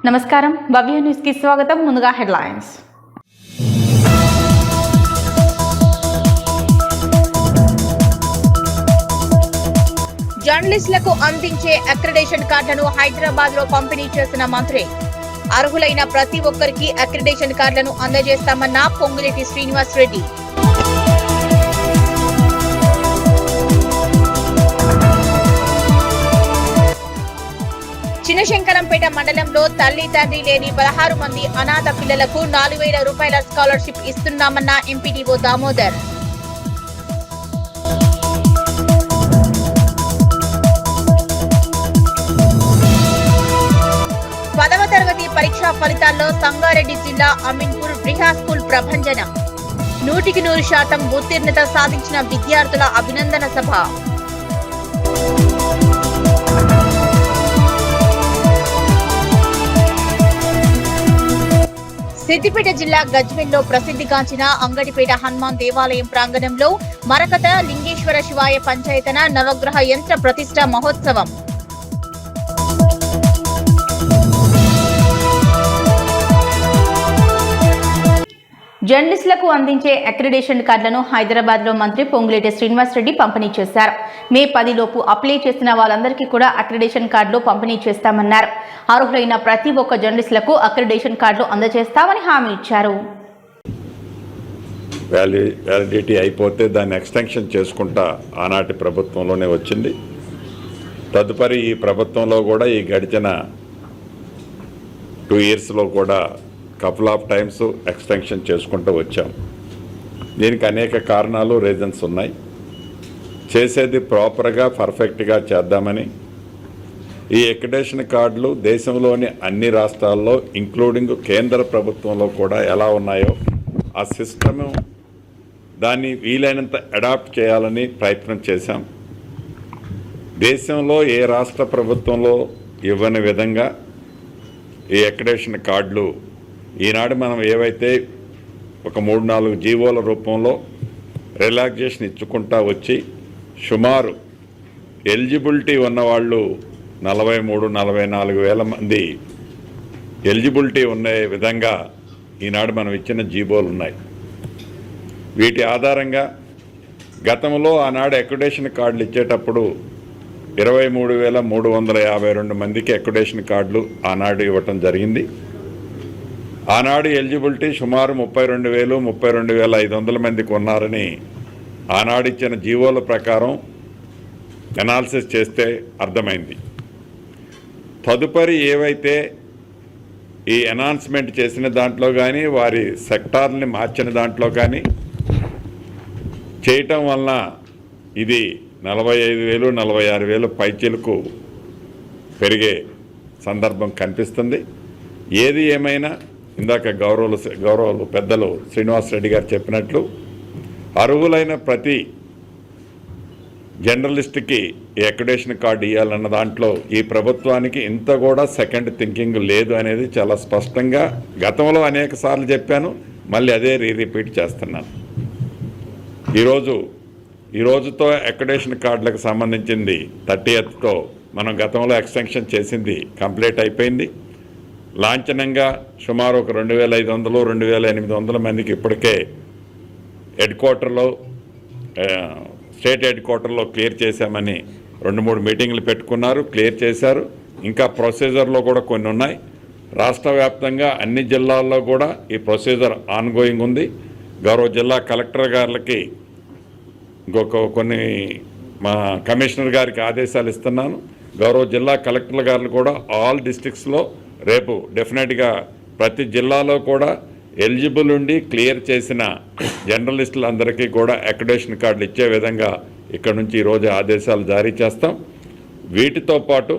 నమస్కారం భవ్య న్యూస్ కి స్వాగతం. ముందుగా హెడ్లైన్స్. జర్నలిస్టులకు అందించే అక్రిడేషన్ కార్డులను హైదరాబాద్ లో పంపిణీ చేసిన మంత్రి. అర్హులైన ప్రతి ఒక్కరికి అక్రిడేషన్ కార్డులను అందజేస్తామన్న పొంగులేటి శ్రీనివాస్ రెడ్డి. చినశంకరంపేట మండలంలో తల్లి తండ్రి లేని 16 మంది అనాథ పిల్లలకు 4,000 రూపాయల స్కాలర్షిప్ ఇస్తున్నామన్న ఎంపీడీఓ దామోదర్. పదవ తరగతి పరీక్షా ఫలితాల్లో సంగారెడ్డి జిల్లా అమీన్పూర్ బ్రిహా స్కూల్ ప్రభంజనం. 100% ఉత్తీర్ణత సాధించిన విద్యార్థుల అభినందన సభ. సిద్దిపేట జిల్లా గజ్వేల్లో ప్రసిద్ధిగాంచిన అంగడిపేట హనుమాన్ దేవాలయం ప్రాంగణంలో మరకత లింగేశ్వర శివాయ పంచాయతన నవగ్రహ యంత్ర ప్రతిష్ఠ మహోత్సవం. జర్నలిస్టులకు అందించే అక్రిడేషన్ కార్డులను హైదరాబాద్ లో మంత్రి పొంగులేటి శ్రీనివాస్ రెడ్డి పంపిణీ చేశారు. మే 10 లోపు అప్లై చేసిన వాళ్ళందరికీ కూడా అక్రిడేషన్ కార్డులు పంపిణీ చేస్తామన్నారు. అర్హులైన ప్రతి ఒక్క జర్నలిస్టులకు అక్రిడేషన్ కార్డులు అందజేస్తామని హామీ ఇచ్చారు. వ్యాలిడిటీ అయిపోతే దాన్ని ఎక్స్టెన్షన్ చేసుకుంటా ఆనాటి ప్రభుత్వంలోనే వచ్చింది. తదుపరి ఈ ప్రభుత్వంలో కూడా ఈ గడిచిన 2 yearsలో కూడా కపుల్ ఆఫ్ టైమ్స్ ఎక్స్టెన్షన్ చేసుకుంటూ వచ్చాం. దీనికి అనేక కారణాలు, రీజన్స్ ఉన్నాయి. చేసేది ప్రాపర్గా పర్ఫెక్ట్గా చేద్దామని ఈ అక్రిడేషన్ కార్డులు దేశంలోని అన్ని రాష్ట్రాల్లో ఇంక్లూడింగ్ కేంద్ర ప్రభుత్వంలో కూడా ఎలా ఉన్నాయో ఆ సిస్టము దాన్ని వీలైనంత అడాప్ట్ చేయాలని ప్రయత్నం చేశాం. దేశంలో ఏ రాష్ట్ర ప్రభుత్వంలో ఇవ్వని విధంగా ఈ అక్రిడేషన్ కార్డులు ఈనాడు మనం ఏవైతే ఒక 3-4 జీవోల రూపంలో రిలాక్సేషన్ ఇచ్చుకుంటా వచ్చి సుమారు ఎలిజిబిలిటీ ఉన్నవాళ్ళు 43-44 వేల మంది ఎలిజిబిలిటీ ఉన్న విధంగా ఈనాడు మనం ఇచ్చిన జీవోలు ఉన్నాయి. వీటి ఆధారంగా గతంలో ఆనాడు అక్రిడేషన్ కార్డులు ఇచ్చేటప్పుడు 23,352 మందికి అక్రిడేషన్ కార్డులు ఆనాడు ఇవ్వటం జరిగింది. ఆనాడు ఎలిజిబిలిటీ సుమారు 32,500 మందికి ఉన్నారని ఆనాడు ఇచ్చిన జీవోల ప్రకారం అనాలిసిస్ చేస్తే అర్థమైంది. తదుపరి ఏవైతే ఈ అనౌన్స్మెంట్ చేసిన దాంట్లో కానీ వారి సెక్టార్ని మార్చిన దాంట్లో కానీ చేయటం వలన ఇది 45,000 46,000 పైచీలకు పెరిగే సందర్భం కనిపిస్తుంది. ఏది ఏమైనా ఇందాక గౌరవులు పెద్దలు శ్రీనివాస్ రెడ్డి గారు చెప్పినట్లు అర్హులైన ప్రతి జర్నలిస్ట్కి ఈ అక్రిడేషన్ కార్డు ఇవ్వాలన్న దాంట్లో ఈ ప్రభుత్వానికి ఇంత కూడా సెకండ్ థింకింగ్ లేదు అనేది చాలా స్పష్టంగా గతంలో అనేక సార్లు చెప్పాను, మళ్ళీ అదే రిపీట్ చేస్తున్నాను. ఈ రోజుతో అక్రిడేషన్ కార్డులకు సంబంధించింది 30th మనం గతంలో ఎక్స్టెన్షన్ చేసింది కంప్లీట్ అయిపోయింది. లాంఛనంగా సుమారు ఒక 2,500-2,800 మందికి ఇప్పటికే స్టేట్ హెడ్ క్వార్టర్లో క్లియర్ చేశామని 2-3 మీటింగ్లు పెట్టుకున్నారు, క్లియర్ చేశారు. ఇంకా ప్రొసీజర్లో కూడా కొన్ని ఉన్నాయి. రాష్ట్ర వ్యాప్తంగా అన్ని జిల్లాల్లో కూడా ఈ ప్రొసీజర్ ఆన్గోయింగ్ ఉంది. గౌరవ జిల్లా కలెక్టర్ గారికి కొన్ని మా కమిషనర్ గారికి ఆదేశాలు ఇస్తున్నాను. గౌరవ జిల్లా కలెక్టర్ గారు కూడా ఆల్ డిస్ట్రిక్ట్స్లో రేపు డెఫినెట్గా ప్రతి జిల్లాలో కూడా ఎలిజిబుల్ ఉండి క్లియర్ చేసిన జర్నలిస్టులందరికీ కూడా అక్రిడేషన్ కార్డులు ఇచ్చే విధంగా ఇక్కడ నుంచి ఈరోజు ఆదేశాలు జారీ చేస్తాం. వీటితో పాటు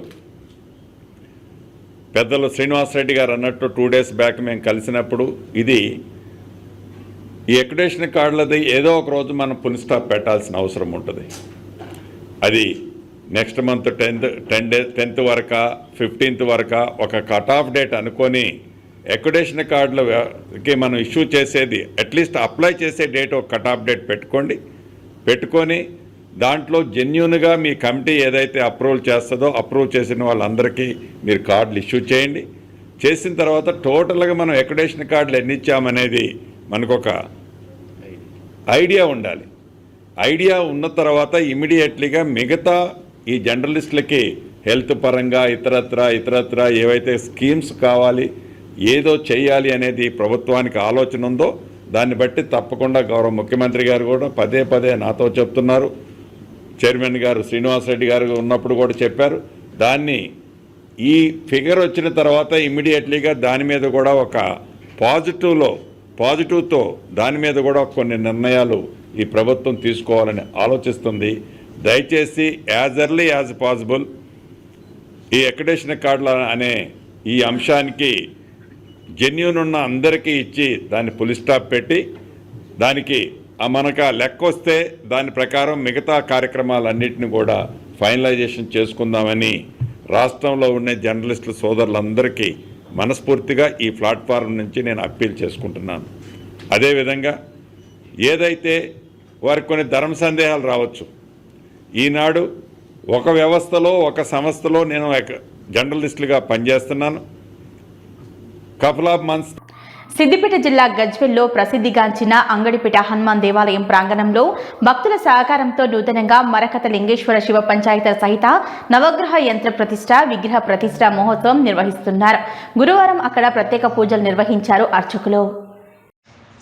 పెద్దలు శ్రీనివాస్ రెడ్డి గారు అన్నట్టు 2 days బ్యాక్ మేము కలిసినప్పుడు ఈ అక్రిడేషన్ కార్డులది ఏదో ఒక రోజు మనం ఫుల్ స్టాప్ పెట్టాల్సిన అవసరం ఉంటుంది. అది నెక్స్ట్ మంత్ 10th వరకు 15th వరకు ఒక కట్ ఆఫ్ డేట్ అనుకొని అక్రిడేషన్ కార్డులకి మనం ఇష్యూ చేసేది అట్లీస్ట్ అప్లై చేసే డేట్ ఒక కట్ ఆఫ్ డేట్ పెట్టుకొని దాంట్లో జెన్యూన్గా మీ కమిటీ ఏదైతే అప్రూవల్ చేస్తుందో అప్రూవ్ చేసిన వాళ్ళందరికీ మీరు కార్డులు ఇష్యూ చేయండి. చేసిన తర్వాత టోటల్గా మనం అక్రిడేషన్ కార్డులు ఎన్ని ఇచ్చామనేది మనకు ఒక ఐడియా ఉండాలి. ఐడియా ఉన్న తర్వాత ఇమీడియట్లీగా మిగతా ఈ జర్నలిస్టులకి హెల్త్ పరంగా ఇతరత్ర ఏవైతే స్కీమ్స్ కావాలి, ఏదో చేయాలి అనేది ప్రభుత్వానికి ఆలోచన ఉందో దాన్ని బట్టి తప్పకుండా గౌరవ ముఖ్యమంత్రి గారు కూడా పదే నాతో చెప్తున్నారు. చైర్మన్ గారు శ్రీనివాసరెడ్డి గారు ఉన్నప్పుడు కూడా చెప్పారు. దాన్ని ఈ ఫిగర్ వచ్చిన తర్వాత ఇమ్మీడియట్లీగా దాని మీద కూడా ఒక పాజిటివ్తో దాని మీద కూడా కొన్ని నిర్ణయాలు ఈ ప్రభుత్వం తీసుకోవాలని ఆలోచిస్తుంది. దయచేసి యాజ్ ఎర్లీ యాజ్ పాసిబుల్ ఈ అక్రిడేషన్ కార్డుల అనే ఈ అంశానికి జెన్యూన్ ఉన్న అందరికీ ఇచ్చి దాన్ని ఫుల్ స్టాప్ పెట్టి దానికి మనకు లెక్క వస్తే దాని ప్రకారం మిగతా కార్యక్రమాలన్నింటినీ కూడా ఫైనలైజేషన్ చేసుకుందామని రాష్ట్రంలో ఉన్న జర్నలిస్టుల సోదరులందరికీ మనస్ఫూర్తిగా ఈ ప్లాట్ఫారం నుంచి నేను అప్పీల్ చేసుకుంటున్నాను. అదేవిధంగా ఏదైతే వారికి కొన్ని ధర్మ సందేహాలు రావచ్చు, ఈనాడు ఒక వ్యవస్థలో ఒక సంస్థలో నేను జర్నలిస్టులుగా పనిచేస్తున్నాను. కపుల్ ఆఫ్ మంత్స్ సిద్దిపేట జిల్లా గజ్వెల్లో ప్రసిద్ధిగాంచిన అంగడిపేట హనుమాన్ దేవాలయం ప్రాంగణంలో భక్తుల సహకారంతో నూతనంగా మరకత లింగేశ్వర శివ పంచాయత సహిత నవగ్రహ యంత్ర ప్రతిష్ట విగ్రహ ప్రతిష్ట మహోత్సవం నిర్వహిస్తున్నారు. గురువారం అక్కడ ప్రత్యేక పూజలు నిర్వహించారు అర్చకులు.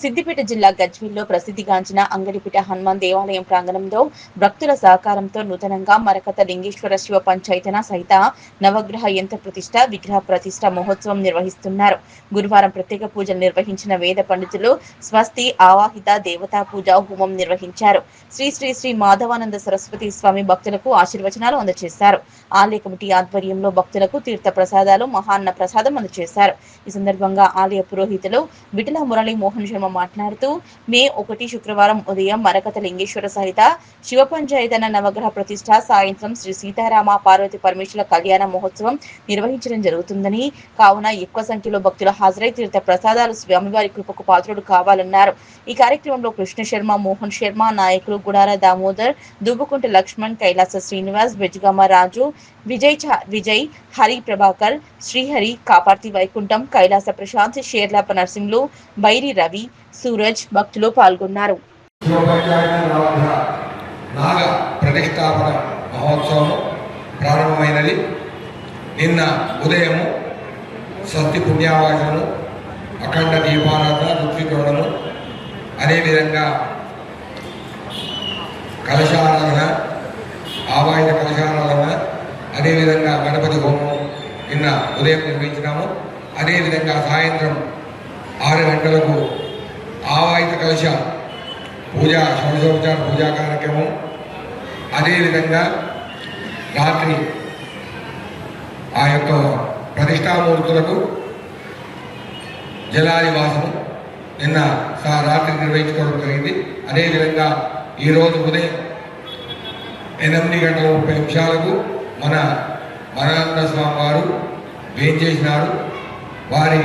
సిద్దిపేట జిల్లా గజ్వెల్లో ప్రసిద్ధిగాంచిన అంగడిపేట హనుమాన్ దేవాలయం ప్రాంగణంలో భక్తుల సహకారంతో నూతనంగా మరకత లింగేశ్వర శివ పంచాయతన సహిత నవగ్రహ యంత్ర ప్రతిష్ట విగ్రహ ప్రతిష్ట మహోత్సవం నిర్వహిస్తున్నారు. గురువారం ప్రత్యేక పూజలు నిర్వహించిన వేద పండితులు స్వస్తి ఆవాహిత దేవతా పూజ హోమం నిర్వహించారు. శ్రీ శ్రీ శ్రీ మాధవానంద సరస్వతి స్వామి భక్తులకు ఆశీర్వచనాలు అందజేశారు. ఆలయ కమిటీ ఆధ్వర్యంలో భక్తులకు తీర్థ ప్రసాదాలు మహాన్న ప్రసాదం అందజేశారు. ఈ సందర్భంగా ఆలయ పురోహితులు విఠల మురళీ మోహన్ శర్మ మాట్లాడుతూ మే 1 శుక్రవారం ఉదయం మరకత లింగేశ్వర సహిత శివ పంచాయతన నవగ్రహ ప్రతిష్ట, సాయంత్రం శ్రీ సీతారామ పార్వతి పరమేశ్వర కళ్యాణ మహోత్సవం నిర్వహించడం జరుగుతుందని, కావున ఎక్కువ సంఖ్యలో భక్తులు హాజరై తీర్థ ప్రసాదాలు స్వామివారి కృపకు పాత్రుడు కావాలన్నారు. ఈ కార్యక్రమంలో కృష్ణ శర్మ, మోహన్ శర్మ, నాయకులు గుడార దామోదర్, దుబ్బుకుంట లక్ష్మణ్, కైలాస శ్రీనివాస్, బెజ్గామ రాజు, విజయ్, హరి ప్రభాకర్, శ్రీహరి, కాపార్తి వైకుంఠం, కైలాస ప్రశాంత్, షేర్లాప నర్సింహులు, బైరి రవి, సూరజ్ భక్తులు పాల్గొన్నారు. నాగ ప్రతిష్టాపన మహోత్సవం ప్రారంభమైనది. నిన్న ఉదయము స్వస్తి పుణ్యావాచనము, అఖండ దీపారాధన, ఋత్వికోణము, అదేవిధంగా కలశారాధన, ఆవాహిత కలశారాధన, అదేవిధంగా గణపతి హోమం నిన్న ఉదయం నిర్వహించినాము. అదేవిధంగా సాయంత్రం 6 గంటలకు ఆవాహిత కలశ పూజ, షోడశోపచార పూజా కార్యక్రమం, అదేవిధంగా రాత్రి ఆ యొక్క ప్రతిష్టామూర్తులకు జలాదివాసము నిన్న రాత్రి నిర్వహించుకోవడం జరిగింది. అదేవిధంగా ఈరోజు ఉదయం 8 గంటల 30 నిమిషాలకు మన మనానంద స్వామి వారు వేయించేసినారు. వారి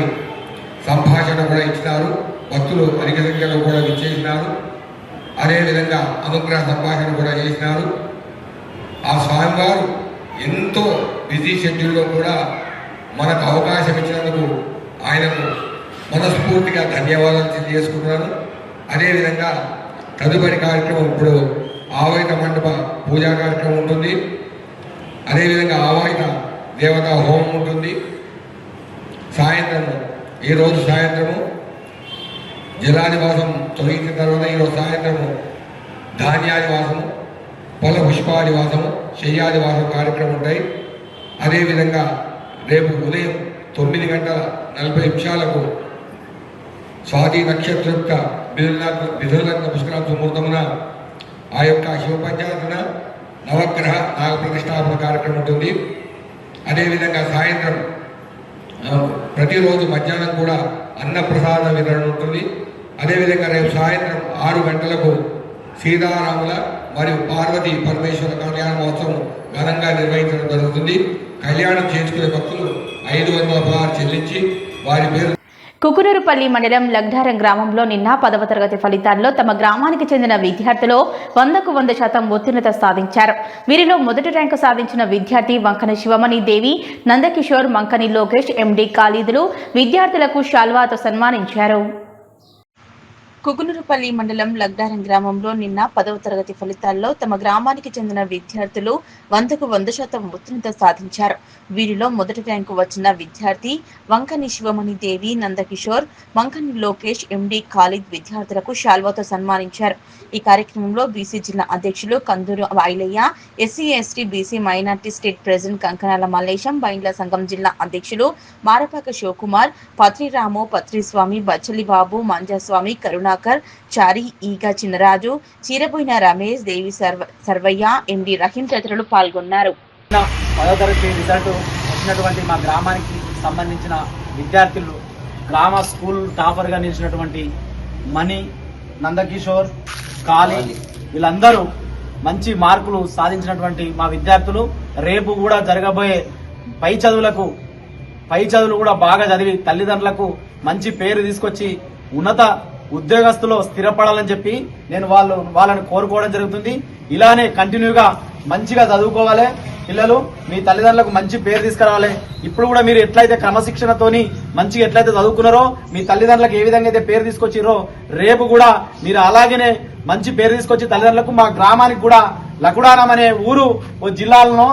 సంభాషణ కూడా ఇచ్చినారు. భక్తులు అధిక సంఖ్యలో కూడా విచ్చేసినారు. అదేవిధంగా అనుగ్రహ సంభాషణ కూడా చేసినారు. ఆ స్వామివారు ఎంతో బిజీ షెడ్యూల్లో కూడా మనకు అవకాశం ఇచ్చినందుకు ఆయనకు మనస్ఫూర్తిగా ధన్యవాదాలు తెలియజేసుకుంటున్నాను. అదేవిధంగా తదుపరి కార్యక్రమం ఇప్పుడు ఆవాహిత మండప పూజా కార్యక్రమం ఉంటుంది. అదేవిధంగా ఆవాహిత దేవతా హోమం ఉంటుంది. ఈరోజు సాయంత్రము జలాదివాసం తొలగించిన తర్వాత ఈరోజు సాయంత్రము ధాన్యాదివాసము, ఫల పుష్పాదివాసము, శయ్యాదివాసం కార్యక్రమం ఉంటాయి. అదేవిధంగా రేపు ఉదయం 9 గంటల 40 నిమిషాలకు స్వాతి నక్షత్ర యొక్క మిథునలగ్న పుష్కరాంశ ముహూర్తమున ఆ యొక్క శివ పంచాయతన నవగ్రహ నాగ ప్రతిష్టాపన కార్యక్రమం ఉంటుంది. అదేవిధంగా సాయంత్రం ప్రతిరోజు మధ్యాహ్నం కూడా అన్నప్రసాద వితరణ ఉంటుంది. అదేవిధంగా రేపు సాయంత్రం 6 గంటలకు సీతారాముల మరియు పార్వతి పరమేశ్వర కళ్యాణ మహోత్సవం ఘనంగా నిర్వహించడం జరుగుతుంది. కళ్యాణం చేసుకునే భక్తులు 500 చెల్లించి వారి పేరు కుకునూరుపల్లి మండలం లగ్డారం గ్రామంలో నిన్న 10వ తరగతి ఫలితాల్లో తమ గ్రామానికి చెందిన విద్యార్థులు 100కు 100% ఉత్తీర్ణత సాధించారు. వీరిలో మొదటి ర్యాంకు సాధించిన విద్యార్థి వంకని శివమణి దేవి, నందకిషోర్, మంకని లోకేష్, ఎండి ఖాళీదులు విద్యార్థులకు శాల్వాతో సన్మానించారు. కుకునూరుపల్లి మండలం లగ్డారం గ్రామంలో నిన్న 10వ తరగతి ఫలితాల్లో తమ గ్రామానికి చెందిన విద్యార్థులు 100కు 100% ఉత్తీర్ణత సాధించారు. వీరిలో మొదటి ర్యాంకు వచ్చిన విద్యార్థి వంకని శివమణి దేవి, నందకిషోర్, మంకని లోకేష్, ఎండి ఖాళీద్ విద్యార్థులకు శాల్వాతో సన్మానించారు. ఈ కార్యక్రమంలో బీసీ జిల్లా అధ్యక్షులు Kanduru Ailaiah, SC ST BC minority state president Kankanala Mallesham, Baindla సంఘం జిల్లా అధ్యక్షులు మారపాక శివకుమార్, పత్రిరాము, పత్రిస్వామి, బచ్చలిబాబు, మంజస్వామి, కరుణాకర్, చారి, ఈగ చిన్నరాజు, చీరబోయిన రమేష్, దేవి సర్వయ్య, ఎండి రహీం తదితరులు పాల్గొన్నారు. 10వ తరగతి రిజల్ట్ వచ్చినటువంటి మా గ్రామానికి సంబంధించిన విద్యార్థులు గ్రామ స్కూల్ టాపర్గా నిలిచినటువంటి మణి, నందకిషోర్, కాళీ వీళ్ళందరూ మంచి మార్కులు సాధించినటువంటి మా విద్యార్థులు రేపు కూడా జరగబోయే పై చదువులు కూడా బాగా చదివి తల్లిదండ్రులకు మంచి పేరు తీసుకొచ్చి ఉన్నత ఉద్యోగస్తులో స్థిరపడాలని చెప్పి నేను వాళ్ళని కోరుకోవడం జరుగుతుంది. ఇలానే కంటిన్యూగా మంచిగా చదువుకోవాలి పిల్లలు, మీ తల్లిదండ్రులకు మంచి పేరు తీసుకురావాలి. ఇప్పుడు కూడా మీరు ఎట్లయితే క్రమశిక్షణతోని మంచిగా ఎట్లయితే చదువుకున్నారో, మీ తల్లిదండ్రులకు ఏ విధంగా అయితే పేరు తీసుకొచ్చిరో రేపు కూడా మీరు అలాగనే మంచి పేరు తీసుకొచ్చి తల్లిదండ్రులకు, మా గ్రామానికి కూడా లకుడారం అనే ఊరు ఓ జిల్లాలను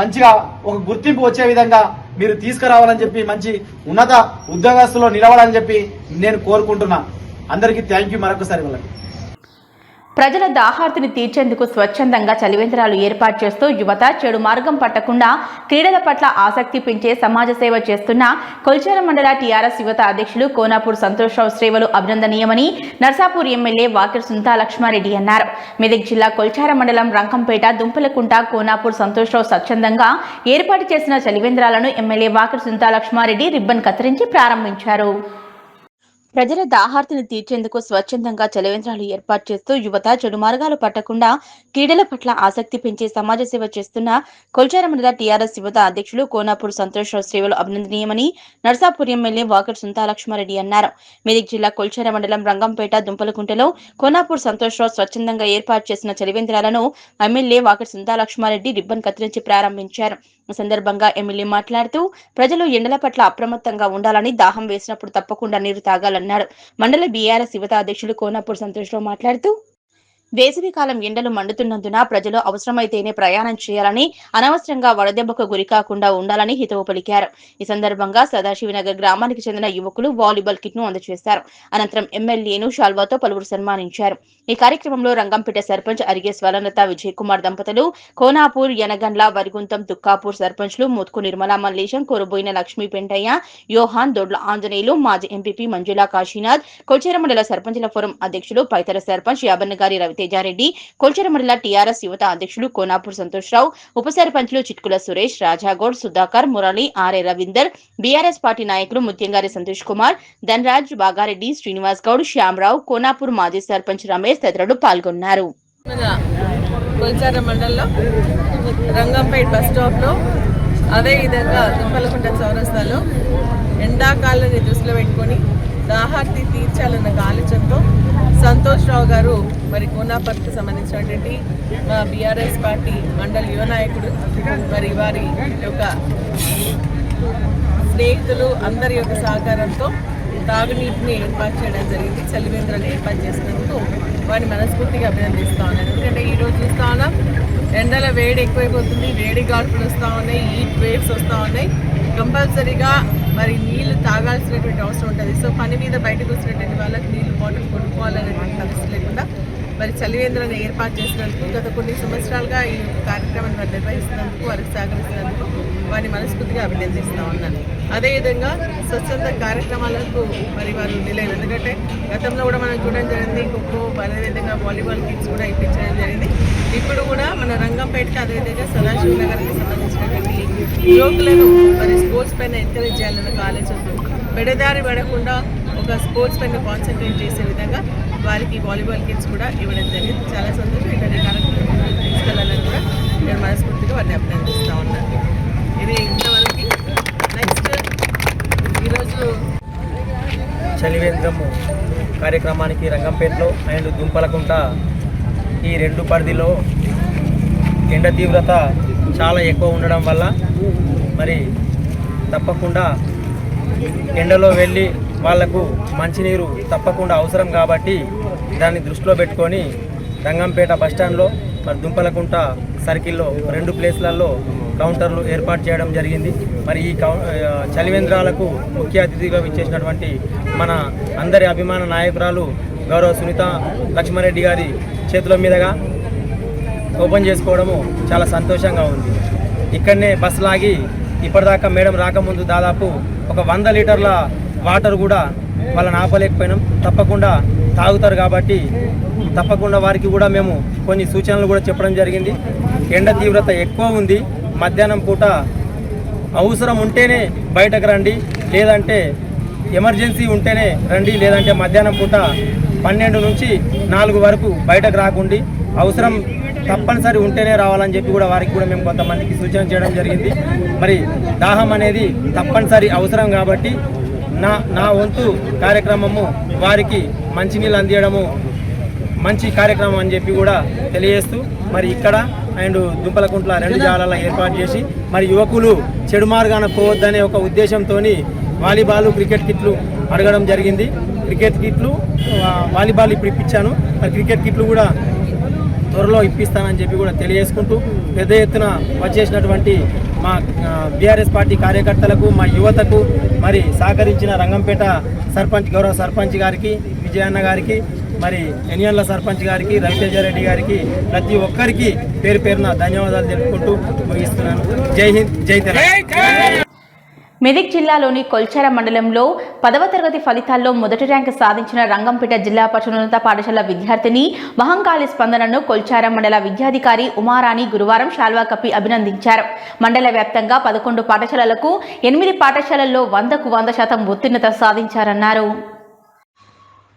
మంచిగా ఒక గుర్తింపు వచ్చే విధంగా మీరు తీసుకురావాలని చెప్పి మంచి ఉన్నత ఉద్యోగస్తులో నిలవాలని చెప్పి నేను కోరుకుంటున్నా. అందరికీ థ్యాంక్ యూ మరొకసారి. వాళ్ళకి ప్రజల దాహార్తిని తీర్చేందుకు స్వచ్ఛందంగా చలివేంద్రాలు ఏర్పాటు చేస్తూ యువత చెడు మార్గం పట్టకుండా క్రీడల పట్ల ఆసక్తి పెంచే సమాజ సేవ చేస్తున్న కొల్చార మండల టీఆర్ఎస్ యువత అధ్యక్షులు కోనాపూర్ సంతోష్రావు సేవలు అభినందనీయమని నర్సాపూర్ ఎమ్మెల్యే వాకిర్ సుంతా లక్ష్మారెడ్డి అన్నారు. మెదక్ జిల్లా కొల్చార మండలం రంకంపేట, దుంపలకుంట, కోనాపూర్ సంతోష్రావు స్వచ్ఛందంగా ఏర్పాటు చేసిన చలివేంద్రాలను ఎమ్మెల్యే వాకిర్ సుంతా లక్ష్మారెడ్డి రిబ్బన్ కత్తిరించి ప్రారంభించారు. ప్రజల దాహార్తిని తీర్చేందుకు స్వచ్ఛందంగా చలివేంద్రాలు ఏర్పాటు చేస్తూ యువత చెడు మార్గాలు పట్టకుండా క్రీడల పట్ల ఆసక్తి పెంచే సమాజ సేవ చేస్తున్న కొల్చార మండల టీఆర్ఎస్ యువత అధ్యక్షులు కోనాపూర్ సంతోష్రావు సేవలు అభినందనీయమని నర్సాపూర్ ఎమ్మెల్యే వాకర్ సుంతా లక్ష్మారెడ్డి అన్నారు. మెదక్ జిల్లా కొల్చార మండలం రంగంపేట, దుంపలకుంటలో కోనాపూర్ సంతోష్రావు స్వచ్ఛందంగా ఏర్పాటు చేసిన చలివేంద్రాలను ఎమ్మెల్యే వాకర్ సుంతా లక్ష్మారెడ్డి రిబ్బన్ కత్తిరించి ప్రారంభించారు. ఈ సందర్భంగా ఎమ్మెల్యే మాట్లాడుతూ ప్రజలు ఎండల పట్ల అప్రమత్తంగా ఉండాలని, దాహం వేసినప్పుడు తప్పకుండా నీరు తాగాలన్నారు. మండల బీఆర్ఎస్ యువత అధ్యక్షులు కోనాపూర్ సంతోష్రావు మాట్లాడుతూ వేసవికాలం ఎండలు మండుతున్నందున ప్రజలు అవసరమైతేనే ప్రయాణం చేయాలని, అనవసరంగా వడదెబ్బకు గురికాకుండా ఉండాలని హితవు పలికారు. ఈ సందర్భంగా సదాశివనగర్ గ్రామానికి చెందిన యువకులు వాలీబాల్ కిట్ ను అందజేశారు. అనంతరం ఎమ్మెల్యేను శాల్వాతో పలువురు సన్మానించారు. ఈ కార్యక్రమంలో రంగంపేట సర్పంచ్ అరిగే స్వలనత విజయ్ కుమార్ దంపతులు, కోనాపూర్, యనగండ్ల, వరిగుంతం, తుక్కాపూర్ సర్పంచ్లు ముత్కు నిర్మలా మల్లేశం, కొరబోయిన లక్ష్మీ పెంటయ్య, యోహాన్, దొడ్ల ఆంజనేయులు, మాజీ ఎంపీపీ మంజులా కాశీనాథ్, కొల్చార మండల సర్పంచుల ఫోరం అధ్యక్షులు పైతర సర్పంచ్ యాబన్నగారి రవితేజారెడ్డి, కొల్చార మండల టీఆర్ఎస్ యువత అధ్యక్షులు కోనాపూర్ సంతోష్రావు, ఉప సర్పంచ్లు Chitkula Suresh, Rajagoud, Sudhakar, Murali, RA Ravinder, BRS party నాయకులు ముత్యంగారి సంతోష్ కుమార్, ధనరాజ్, బాగారెడ్డి, శ్రీనివాస్ గౌడ్, శ్యామరావు, కోనాపూర్ మాజీ సర్పంచ్ రమేష్ తదితరులు పాల్గొన్నారు. కొల్చార మండలంలో రంగంపేట బస్ స్టాప్ లో, అదే విధంగా దుంపలకుంట చౌరస్తాలో ఎండాకాలాన్ని దృష్టిలో పెట్టుకొని దాహార్తి తీర్చాలన్న ఆలోచనతో సంతోష్ రావు గారు మరి కోనాపూర్కి సంబంధించినటువంటి మా బీఆర్ఎస్ పార్టీ మండల యువ నాయకుడు, మరి వారి యొక్క స్నేహితులు అందరి యొక్క సహకారంతో తాగునీటిని ఏర్పాటు చేయడం జరిగింది. చలివేంద్రాన్ని ఏర్పాటు చేసినందుకు వారిని మనస్ఫూర్తిగా అభినందిస్తా ఉన్నాను. ఎందుకంటే ఈరోజు చూస్తా ఉన్నాం, ఎండల వేడి ఎక్కువైపోతుంది, వేడి గాల్పులు వస్తూ ఉన్నాయి, హీట్ వేవ్స్ వస్తూ ఉన్నాయి. కంపల్సరీగా మరి నీళ్లు తాగాల్సినటువంటి అవసరం ఉంటుంది. సో పని మీద బయటకు వచ్చినటువంటి వాళ్ళకి నీళ్లు బాటిల్ కొనుక్కోవాలనేటువంటి పరిస్థితి లేకుండా మరి చలివేంద్రాన్ని ఏర్పాటు చేసినందుకు, గత కొన్ని సంవత్సరాలుగా ఈ కార్యక్రమాన్ని వారు నిర్వహిస్తున్నందుకు, వారికి సహకరిస్తున్నందుకు వారిని మనస్ఫూర్తిగా అభినందిస్తూ ఉన్నాను. అదేవిధంగా స్వచ్ఛంద కార్యక్రమాలకు మరి వారు నిలయలు, ఎందుకంటే గతంలో కూడా మనం చూడడం జరిగింది, ఖోఖో, అదేవిధంగా వాలీబాల్ కిట్స్ కూడా ఇప్పించడం జరిగింది. ఇప్పుడు కూడా మన రంగంపేటకి, అదేవిధంగా సదాశివ నగర్కి సంబంధించినటువంటి యువకులను మరి స్పోర్ట్స్ పైన ఎంకరేజ్ చేయాలన్న ఆలోచనతో బెడదారి పడకుండా ఒక స్పోర్ట్స్ పైన కాన్సన్ట్రేట్ చేసే విధంగా వారికి వాలీబాల్ కిట్స్ కూడా ఇవ్వడం జరిగింది. చాలా సంతోషం. ఇటువంటి కార్యక్రమాలు తీసుకెళ్లాలని కూడా నేను మనస్ఫూర్తిగా వారిని అభినందిస్తూ ఉన్నాను. ఇది ఇంతవరకు. నెక్స్ట్ ఈరోజు చలివేంద్రము కార్యక్రమానికి రంగంపేటలో అండ్ దుంపలకుంట ఈ రెండు పరిధిలో ఎండ తీవ్రత చాలా ఎక్కువ ఉండడం వల్ల మరి తప్పకుండా ఎండలో వెళ్ళి వాళ్లకు మంచినీరు తప్పకుండా అవసరం కాబట్టి దాన్ని దృష్టిలో పెట్టుకొని రంగంపేట బస్టాండ్లో మరి దుంపలకుంట సర్కిల్లో 2 ప్లేస్లలో కౌంటర్లు ఏర్పాటు చేయడం జరిగింది. మరి ఈ చలివేంద్రాలకు ముఖ్య అతిథిగా విచ్చేసినటువంటి మన అందరి అభిమాన నాయకురాలు గౌరవ సునీత లక్ష్మారెడ్డి గారి చేతుల మీదుగా ఓపెన్ చేసుకోవడము చాలా సంతోషంగా ఉంది. ఇక్కడనే బస్ లాగి ఇప్పటిదాకా మేడం రాకముందు దాదాపు ఒక 100 లీటర్ల వాటర్ కూడా వాళ్ళని ఆపలేకపోయినాం. తప్పకుండా తాగుతారు కాబట్టి తప్పకుండా వారికి కూడా మేము కొన్ని సూచనలు కూడా చెప్పడం జరిగింది. ఎండ తీవ్రత ఎక్కువ ఉంది, మధ్యాహ్నం పూట అవసరం ఉంటేనే బయటకు రండి, లేదంటే ఎమర్జెన్సీ ఉంటేనే రండి, లేదంటే మధ్యాహ్నం పూట 12 నుంచి 4 వరకు బయటకు రాకండి, అవసరం తప్పనిసరి ఉంటేనే రావాలని చెప్పి కూడా వారికి కూడా మేము కొంతమందికి సూచన చేయడం జరిగింది. మరి దాహం అనేది తప్పనిసరి అవసరం కాబట్టి నా వంతు కార్యక్రమము వారికి మంచినీళ్ళు అందించడము మంచి కార్యక్రమం అని చెప్పి కూడా తెలియజేస్తూ మరి ఇక్కడ అండ్ దుంపలకుంట్ల 2 జాగాలలో ఏర్పాటు చేసి మరి యువకులు చెడు మార్గాన పోవద్దనే ఒక ఉద్దేశంతో వాలీబాల్ క్రికెట్ కిట్లు అడగడం జరిగింది. క్రికెట్ కిట్లు వాలీబాల్ ఇప్పుడు ఇప్పించాను, మరి క్రికెట్ కిట్లు కూడా త్వరలో ఇప్పిస్తానని చెప్పి కూడా తెలియజేసుకుంటూ పెద్ద ఎత్తున వచ్చేసినటువంటి మా బీఆర్ఎస్ పార్టీ కార్యకర్తలకు, మా యువతకు మరి సహకరించిన రంగంపేట సర్పంచ్ గౌరవ సర్పంచ్ గారికి, విజయన్న గారికి, మరి ఎనియన్ల సర్పంచ్ గారికి, రవితేజారెడ్డి గారికి, ప్రతి ఒక్కరికి పేరు పేరున ధన్యవాదాలు తెలుపుకుంటూ ముగిస్తున్నాను. జై హింద్, జై తెలంగాణ. మెదక్ జిల్లాలోని కొల్చార మండలంలో 10వ తరగతి ఫలితాల్లో మొదటి ర్యాంకు సాధించిన రంగంపేట జిల్లా పరిషతోన్నత పాఠశాల విద్యార్థిని మహంకాళి స్పందనను కొల్చార మండల విద్యాధికారి ఉమారాణి గురువారం శాల్వా కప్పి అభినందించారు. మండల వ్యాప్తంగా 11 పాఠశాలలకు 8 పాఠశాలల్లో 100కు 100% ఉత్తీర్ణత సాధించారన్నారు.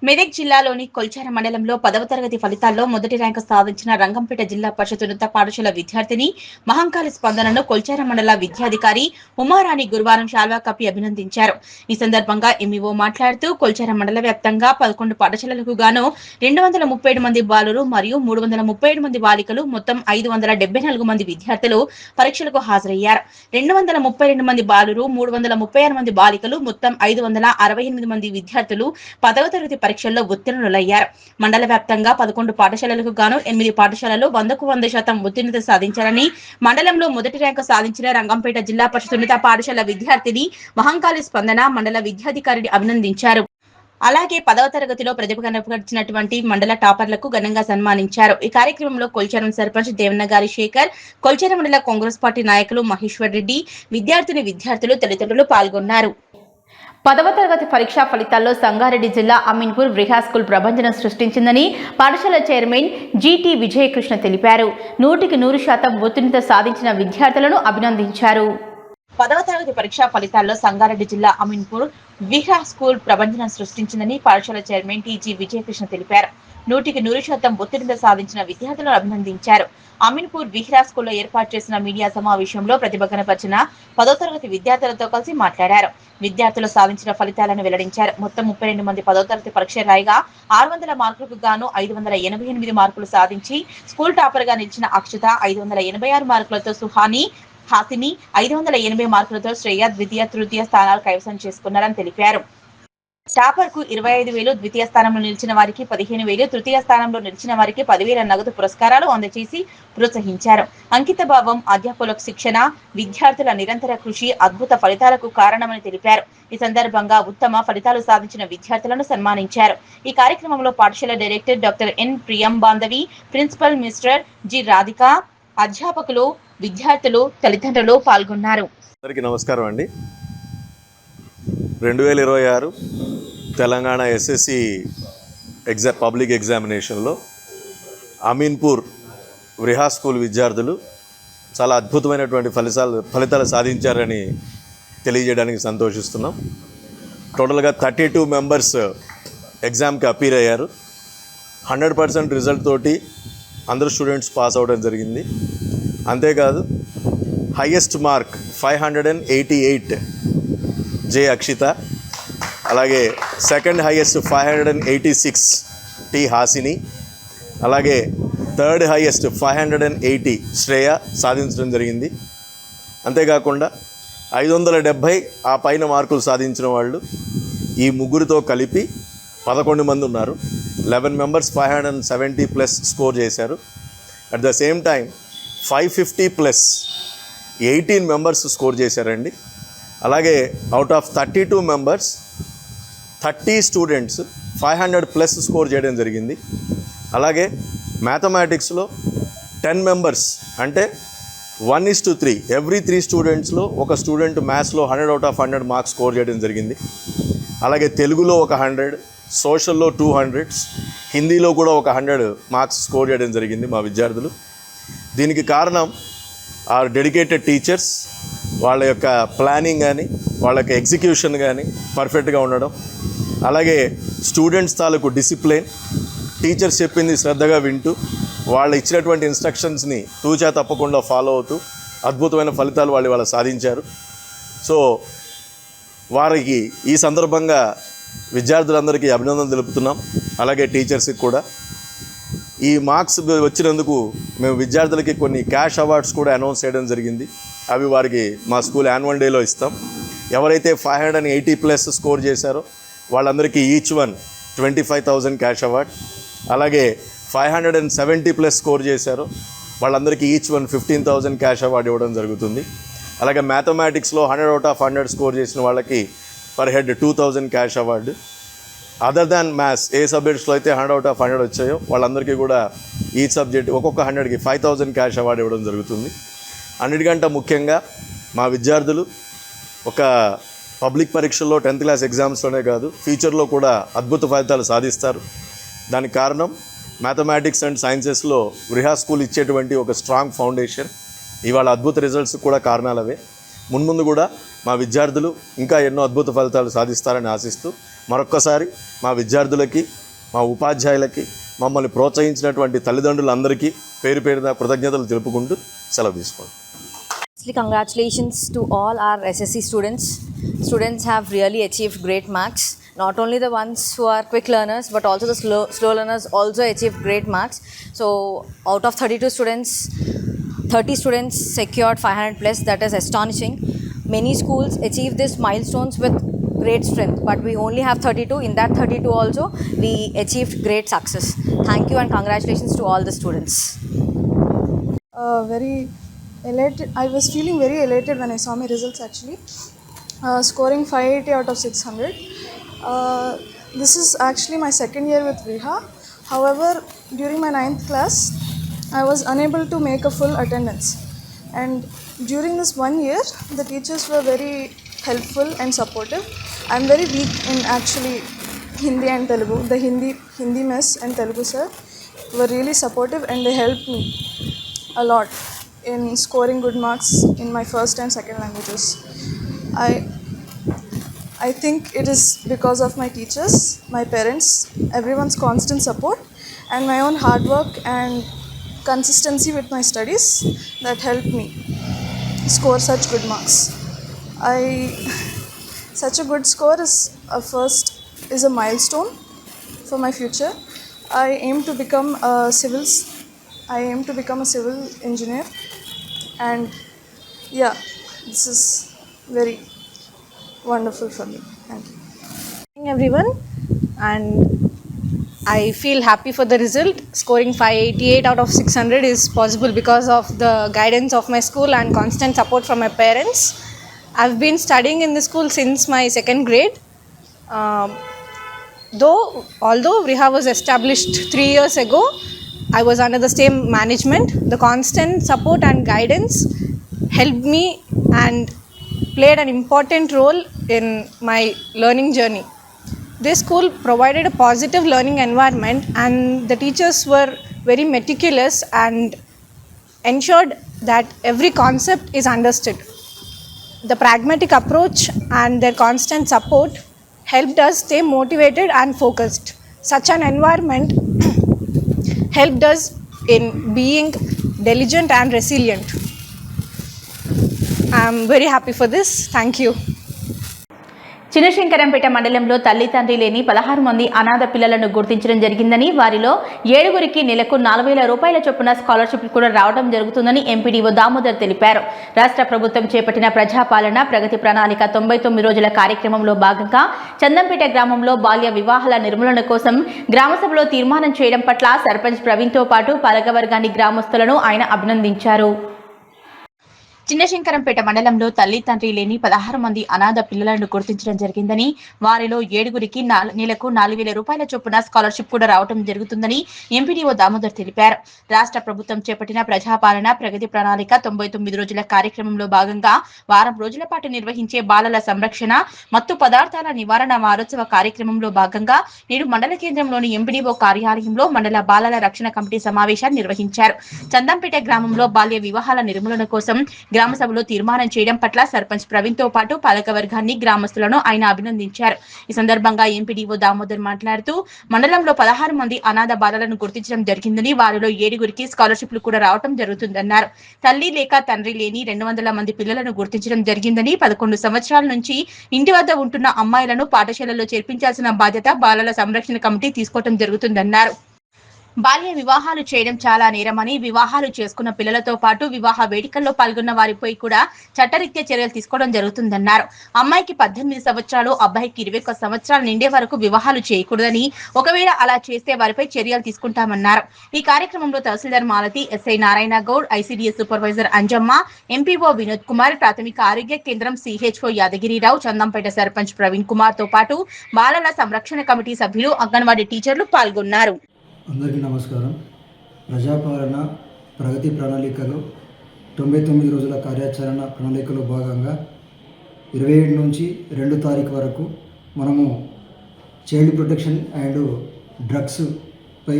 మెదక్ జిల్లాలోని కొల్చార మండలంలో 10వ తరగతి ఫలితాల్లో మొదటి ర్యాంకు సాధించిన రంగంపేట జిల్లా పరిషత్ ఉన్నత పాఠశాల విద్యార్థిని మహంకాళి స్పందనను కొల్చార మండల విద్యాధికారి ఉమారాణి గురువారం శాల్వా కప్పి అభినందించారు. ఈ సందర్భంగా ఎంఈఓ మాట్లాడుతూ కొల్చార మండల వ్యాప్తంగా 11 పాఠశాలలకు గాను 237 మంది బాలురు మరియు 337 మంది బాలికలు మొత్తం 574 మంది విద్యార్థులు పరీక్షలకు హాజరయ్యారు. 232 మంది బాలురు 336 మంది బాలికలు మొత్తం 568 మంది విద్యార్థులు 10వ తరగతి పరీక్షల్లో ఉత్తీర్ణులయ్యారు. మండల వ్యాప్తంగా 11 పాఠశాలలకు గాను 8 పాఠశాలలు 100కు 100% ఉత్తీర్ణత సాధించారని, మండలంలో మొదటి ర్యాంకు సాధించిన రంగంపేట జిల్లా పరిషత్ ఉన్నత పాఠశాల విద్యార్థిని మహంకాళి స్పందన మండల విద్యాధికారిని అభినందించారు. అలాగే 10వ తరగతిలో ప్రతిభ కనబరిచినటువంటి మండల టాపర్లకు ఘనంగా సన్మానించారు. ఈ కార్యక్రమంలో కొల్చారం సర్పంచ్ దేవన్నగారి శేఖర్, కొల్చార మండల కాంగ్రెస్ పార్టీ నాయకులు మహేశ్వర్ రెడ్డి, విద్యార్థినులు తదితరులు పాల్గొన్నారు. 10వ తరగతి పరీక్షా ఫలితాల్లో సంగారెడ్డి జిల్లా అమీన్పూర్ బ్రిహా స్కూల్ ప్రభంజనం సృష్టించిందని పాఠశాల చైర్మన్ జీటీ విజయకృష్ణ తెలిపారు. 100కి 100% ఉత్తీర్ణత సాధించిన విద్యార్థులను అభినందించారు. 10వ తరగతి పరీక్షా ఫలితాల్లో సంగారెడ్డి జిల్లా అమీన్పూర్ విహ్రా స్కూల్ ప్రభంజనం సృష్టించిందని పాఠశాల చైర్మన్ టీజీ విజయకృష్ణ తెలిపారు. 100కి 100% ఉత్తీర్ణత సాధించిన విద్యార్థులను అభినందించారు. అమీన్పూర్ విహ్రా స్కూల్లో ఏర్పాటు చేసిన మీడియా సమావేశంలో ప్రతిభ కనబరిచిన 10వ తరగతి విద్యార్థులతో కలిసి మాట్లాడారు. విద్యార్థులు సాధించిన ఫలితాలను వెల్లడించారు. మొత్తం 32 మంది 10వ తరగతి పరీక్ష రాయగా 600 మార్కులకు గాను 588 మార్కులు సాధించి స్కూల్ టాపర్ గా నిలిచిన అక్షత, 586 మార్కులతో సుహాని, హాసిని, 580 మార్కులతో శ్రేయ ద్వితీయ, తృతీయ స్థానాలు కైవసం చేసుకున్నారని తెలిపారు. టాపర్ కు 25,000, ద్వితీయ స్థానంలో నిలిచిన వారికి 15,000, తృతీయ స్థానంలో నిలిచిన వారికి 10,000 నగదు పురస్కారాలు అందజేసి ప్రోత్సహించారు. అంకిత భావం, అధ్యాపకులకు శిక్షణ, విద్యార్థుల నిరంతర కృషి అద్భుత ఫలితాలకు కారణమని తెలిపారు. ఈ సందర్భంగా ఉత్తమ ఫలితాలు సాధించిన విద్యార్థులను సన్మానించారు. ఈ కార్యక్రమంలో పాఠశాల డైరెక్టర్ డాక్టర్ ఎన్ ప్రియం Bandhavi, principal mister G Radhika, అధ్యాపకులు, విద్యార్థులు, తల్లిదండ్రులు పాల్గొన్నారు. అందరికీ నమస్కారం అండి. 2026 తెలంగాణ ఎస్ఎస్సి పబ్లిక్ ఎగ్జామినేషన్లో అమీన్పూర్ వ్రిహా స్కూల్ విద్యార్థులు చాలా అద్భుతమైనటువంటి ఫలితాలు సాధించారని తెలియజేయడానికి సంతోషిస్తున్నాం. టోటల్గా 32 మెంబర్స్ ఎగ్జామ్కి అపీర్ అయ్యారు. 100% రిజల్ట్ తోటి అందరు స్టూడెంట్స్ పాస్ అవ్వడం జరిగింది. అంతేకాదు హైయెస్ట్ మార్క్ 588 జే అక్షిత, అలాగే సెకండ్ హైయెస్ట్ 586 టి హాసిని, అలాగే థర్డ్ హైయెస్ట్ 580 శ్రేయ సాధించడం జరిగింది. అంతేకాకుండా 570 ఆ పైన మార్కులు సాధించిన వాళ్ళు ఈ ముగ్గురితో కలిపి 11 మంది ఉన్నారు. 11 మెంబర్స్ 570 ప్లస్ స్కోర్ చేశారు. At the same time 550 plus 18 members score చేశారండి. అలాగే out of 32 members 30 students 500 plus score చేయడం జరిగింది. అలాగే మ్యాథమెటిక్స్లో 10 మెంబర్స్ అంటే 1:3 ఎవ్రీ 3 స్టూడెంట్స్లో ఒక స్టూడెంట్ మ్యాథ్స్లో 100 అవుట్ ఆఫ్ 100 మార్క్స్ స్కోర్ చేయడం జరిగింది. అలాగే తెలుగులో ఒక 100, సోషల్లో 200, హిందీలో కూడా ఒక 100 మార్క్స్ స్కోర్ చేయడం జరిగింది మా విద్యార్థులు. దీనికి కారణం ఆ డెడికేటెడ్ టీచర్స్, వాళ్ళ యొక్క ప్లానింగ్ కానీ వాళ్ళ యొక్క ఎగ్జిక్యూషన్ కానీ పర్ఫెక్ట్గా ఉండడం, అలాగే స్టూడెంట్స్ తాలూకు డిసిప్లిన్, టీచర్స్ చెప్పింది శ్రద్ధగా వింటూ వాళ్ళు ఇచ్చినటువంటి ఇన్స్ట్రక్షన్స్ని తూచా తప్పకుండా ఫాలో అవుతూ అద్భుతమైన ఫలితాలు వాళ్ళు సాధించారు. సో వారికి ఈ సందర్భంగా విద్యార్థులందరికీ అభినందనలు తెలుపుతున్నాం. అలాగే టీచర్స్కి కూడా ఈ మార్క్స్ వచ్చినందుకు మేము విద్యార్థులకి కొన్ని క్యాష్ అవార్డ్స్ కూడా అనౌన్స్ చేయడం జరిగింది. అవి వారికి మా స్కూల్ యాన్యువల్ డేలో ఇస్తాం. ఎవరైతే 580 ప్లస్ స్కోర్ చేశారో వాళ్ళందరికీ ఈచ్ వన్ 25,000 క్యాష్ అవార్డ్, అలాగే 570 ప్లస్ స్కోర్ చేశారో వాళ్ళందరికీ ఈచ్ వన్ 15,000 క్యాష్ అవార్డు ఇవ్వడం జరుగుతుంది. అలాగే మ్యాథమెటిక్స్లో 100 అవుట్ ఆఫ్ 100 స్కోర్ చేసిన వాళ్ళకి per head 2,000 cash award. Other than maths ఏ సబ్జెక్ట్స్లో అయితే 100 అవుట్ ఆఫ్ 100 వచ్చాయో వాళ్ళందరికీ కూడా ఈ సబ్జెక్ట్ ఒక్కొక్క 100కి 5,000 క్యాష్ అవార్డు ఇవ్వడం జరుగుతుంది. అన్నిటికంటే ముఖ్యంగా మా విద్యార్థులు ఒక పబ్లిక్ పరీక్షల్లో 10th క్లాస్ ఎగ్జామ్స్లోనే కాదు ఫ్యూచర్లో కూడా అద్భుత ఫలితాలు సాధిస్తారు. దానికి కారణం మ్యాథమెటిక్స్ అండ్ సైన్సెస్లో వృహా స్కూల్ ఇచ్చేటువంటి ఒక స్ట్రాంగ్ ఫౌండేషన్. ఇవాళ అద్భుత రిజల్ట్స్ కూడా కారణాలవే. మున్ముందు కూడా మా విద్యార్థులు ఇంకా ఎన్నో అద్భుత ఫలితాలు సాధిస్తారని ఆశిస్తూ మరొక్కసారి మా విద్యార్థులకి, మా ఉపాధ్యాయులకి, మమ్మల్ని ప్రోత్సహించినటువంటి తల్లిదండ్రులందరికీ పేరు పేరున కృతజ్ఞతలు తెలుపుకుంటూ సెలవు తీసుకోండి. Congratulations to all our SSC students. Students have really achieved great marks. Not only the ones who are quick learners, but also the slow learners also achieved great marks. So out of 32 students, 30 students secured 500 plus. That is astonishing. Many schools achieve these milestones with great strength, but we only have 32. In that 32 also, we achieved great success. Thank you and congratulations to all the students. Very elated. I was feeling very elated when I saw my results actually. Scoring 580 out of 600. This is actually my second year with Vriha. However, during my 9th class, I was unable to make a full attendance. And during this 1 year, the teachers were very helpful and supportive. I'm very weak in actually Hindi and Telugu. The Hindi miss and Telugu sir were really supportive and they helped me a lot in scoring good marks in my first and second languages. I think it is because of my teachers, my parents, everyone's constant support and my own hard work and consistency with my studies that helped me score such good marks. Such a good score is a milestone for my future. I aim to become a civil engineer, and yeah, this is very wonderful for me. Thank you. Morning everyone, and I feel happy for the result. Scoring 588 out of 600 is possible because of the guidance of my school and constant support from my parents. I've been studying in the school since my 2nd grade. Although Vriha was established 3 years ago, I was under the same management. The constant support and guidance helped me and played an important role in my learning journey. This school provided a positive learning environment and the teachers were very meticulous and ensured that every concept is understood. The pragmatic approach and their constant support helped us stay motivated and focused. Such an environment helped us in being diligent and resilient. I am very happy for this. Thank you. Chinna Shankarampet మండలంలో తల్లి తండ్రి లేని 16 మంది అనాథ పిల్లలను గుర్తించడం జరిగిందని వారిలో 7గురికి నెలకు 4,000 రూపాయల చొప్పున స్కాలర్షిప్ కూడా రావడం జరుగుతుందని ఎంపీడీఓ దామోదర్ తెలిపారు. రాష్ట్ర ప్రభుత్వం చేపట్టిన ప్రజాపాలన ప్రగతి ప్రణాళిక 99 రోజుల కార్యక్రమంలో భాగంగా చందంపేట గ్రామంలో బాల్య వివాహాల నిర్మూలన కోసం గ్రామసభలో తీర్మానం చేయడం పట్ల సర్పంచ్ ప్రవీణ్తో పాటు పాలకవర్గాన్ని గ్రామస్తులను ఆయన అభినందించారు. చిన్నశంకరంపేట మండలంలో తల్లి తండ్రి లేని 16 మంది అనాథ పిల్లలను గుర్తించడం జరిగిందని వారిలో 7గురికి నెలకు 4,000 రూపాయల చొప్పున స్కాలర్షిప్ కూడా రావడం జరుగుతుందని ఎంపీడీఓ దామోదర్ తెలిపారు. రాష్ట్ర ప్రభుత్వం చేపట్టిన ప్రజాపాలన ప్రగతి ప్రణాళిక 99 రోజుల కార్యక్రమంలో భాగంగా వారం రోజుల పాటు నిర్వహించే బాలల సంరక్షణ మత్తు పదార్థాల నివారణ వారోత్సవ కార్యక్రమంలో భాగంగా నేడు మండల కేంద్రంలోని ఎంపీడీఓ కార్యాలయంలో మండల బాలల రక్షణ కమిటీ సమావేశాన్ని నిర్వహించారు. చందంపేట గ్రామంలో బాల్య వివాహాల నిర్మూలన కోసం గ్రామ సభలో తీర్మానం చేయడం పట్ల సర్పంచ్ ప్రవీణ్ తో పాటు పాలకవర్గాన్ని గ్రామస్తులను ఆయన అభినందించారు. ఈ సందర్భంగా ఎంపీడీఓ దామోదర్ మాట్లాడుతూ మండలంలో 16 మంది అనాథ బాలలను గుర్తించడం జరిగిందని వారిలో 7గురికి స్కాలర్షిప్లు కూడా రావడం జరుగుతుందన్నారు. తల్లి లేక తండ్రి లేని 200 మంది పిల్లలను గుర్తించడం జరిగిందని 11 సంవత్సరాల నుంచి ఇంటి వద్ద ఉంటున్న అమ్మాయిలను పాఠశాలలో చేర్పించాల్సిన బాధ్యత బాలల సంరక్షణ కమిటీ తీసుకోవడం జరుగుతుందన్నారు. బాల్య వివాహాలు చేయడం చాలా నేరమని వివాహాలు చేసుకున్న పిల్లలతో పాటు వివాహ వేడుకల్లో పాల్గొన్న వారిపై కూడా చట్టరీత్యా చర్యలు తీసుకోవడం జరుగుతుందన్నారు. అమ్మాయికి 18 సంవత్సరాలు అబ్బాయికి 21 సంవత్సరాలు నిండే వరకు వివాహాలు చేయకూడదని ఒకవేళ అలా చేస్తే వారిపై చర్యలు తీసుకుంటామన్నారు. ఈ కార్యక్రమంలో tahsildar Malathi, SI Narayana Goud, ICDS supervisor Anjamma, MPO Vinod Kumar, ప్రాథమిక ఆరోగ్య కేంద్రం సిహెచ్ఓ యాదగిరిరావు, చందంపేట సర్పంచ్ ప్రవీణ్ కుమార్ తో పాటు బాలల సంరక్షణ కమిటీ సభ్యులు, అంగన్వాడీ టీచర్లు పాల్గొన్నారు. అందరికీ నమస్కారం. ప్రజాపాలన ప్రగతి ప్రణాళికలో 99 రోజుల కార్యాచరణ ప్రణాళికలో భాగంగా 27 నుంచి 2 తారీఖు వరకు మనము చైల్డ్ ప్రొటెక్షన్ అండ్ డ్రగ్స్ పై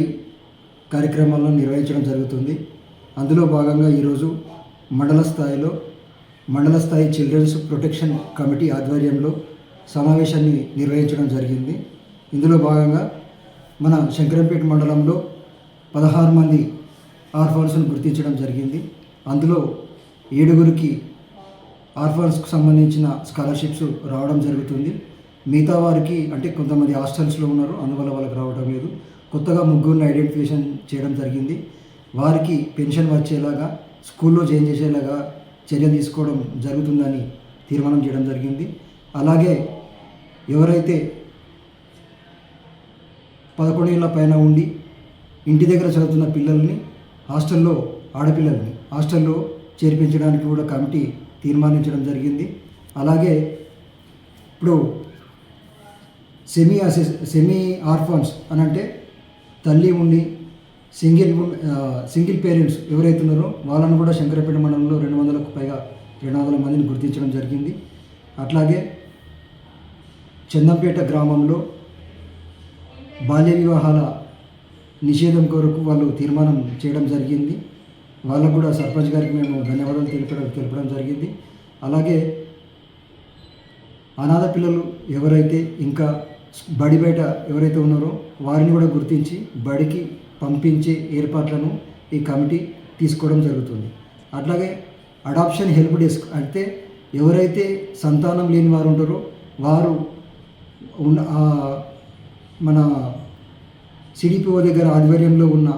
కార్యక్రమాలను నిర్వహించడం జరుగుతుంది. అందులో భాగంగా ఈరోజు మండల స్థాయి చిల్డ్రన్స్ ప్రొటెక్షన్ కమిటీ ఆధ్వర్యంలో సమావేశాన్ని నిర్వహించడం జరిగింది. ఇందులో భాగంగా మన శంకరంపేట మండలంలో 16 మంది ఆర్ఫాన్స్ను గుర్తించడం జరిగింది. అందులో 7గురికి ఆర్ఫాన్స్కు సంబంధించిన స్కాలర్షిప్స్ రావడం జరుగుతుంది. మిగతా వారికి అంటే కొంతమంది హాస్టల్స్లో ఉన్నారు, అందువల్ల వాళ్ళకి రావడం లేదు. కొత్తగా 3గురిని ఐడెంటిఫికేషన్ చేయడం జరిగింది. వారికి పెన్షన్ వచ్చేలాగా స్కూల్లో జాయిన్ చేసేలాగా చర్య తీసుకోవడం జరుగుతుందని తీర్మానం చేయడం జరిగింది. అలాగే ఎవరైతే 11 ఏళ్ల పైన ఉండి ఇంటి దగ్గర చదువుతున్న పిల్లల్ని ఆడపిల్లల్ని హాస్టల్లో చేర్పించడానికి కూడా కమిటీ తీర్మానించడం జరిగింది. అలాగే ఇప్పుడు సెమీ ఆర్ఫాన్స్ అని అంటే తల్లి ఉండి సింగిల్ పేరెంట్స్ ఎవరైతే ఉన్నారో వాళ్ళను కూడా శంకరపేట మండలంలో 200కు పైగా 200 మందిని గుర్తించడం జరిగింది. అట్లాగే చందంపేట గ్రామంలో బాల్య వివాహాల నిషేధం కొరకు వాళ్ళు తీర్మానం చేయడం జరిగింది. వాళ్ళకు కూడా సర్పంచ్ గారికి మేము ధన్యవాదాలు తెలపడం జరిగింది. అలాగే అనాథ పిల్లలు ఎవరైతే ఇంకా బడి బయట ఎవరైతే ఉన్నారో వారిని కూడా గుర్తించి బడికి పంపించే ఏర్పాట్లను ఈ కమిటీ తీసుకోవడం జరుగుతుంది. అట్లాగే అడాప్షన్ హెల్ప్ డెస్క్ అంటే ఎవరైతే సంతానం లేని వారు ఉంటారో వారు మన సిడిపిఓ దగ్గర ఆధ్వర్యంలో ఉన్న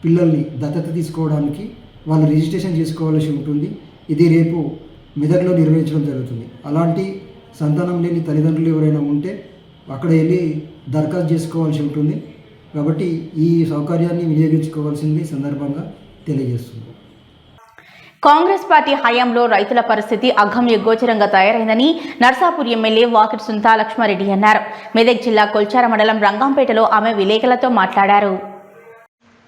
పిల్లల్ని దత్తత తీసుకోవడానికి వాళ్ళు రిజిస్ట్రేషన్ చేసుకోవాల్సి ఉంటుంది. ఇది రేపు మెదక్లో నిర్వహించడం జరుగుతుంది. అలాంటి సంతానం లేని తల్లిదండ్రులు ఎవరైనా ఉంటే అక్కడ వెళ్ళి దరఖాస్తు చేసుకోవాల్సి ఉంటుంది. కాబట్టి ఈ సౌకర్యాన్ని వినియోగించుకోవాల్సింది సందర్భంగా తెలియజేస్తుంది. కాంగ్రెస్ పార్టీ హయాంలో రైతుల పరిస్థితి అగమ్యగోచరంగా తయారైందని నర్సాపూర్ ఎమ్మెల్యే వాకిటి సుంతాలక్ష్మారెడ్డి అన్నారు. మెదక్ జిల్లా కొల్చార మండలం రంగంపేటలో ఆమె విలేకరులతో మాట్లాడారు.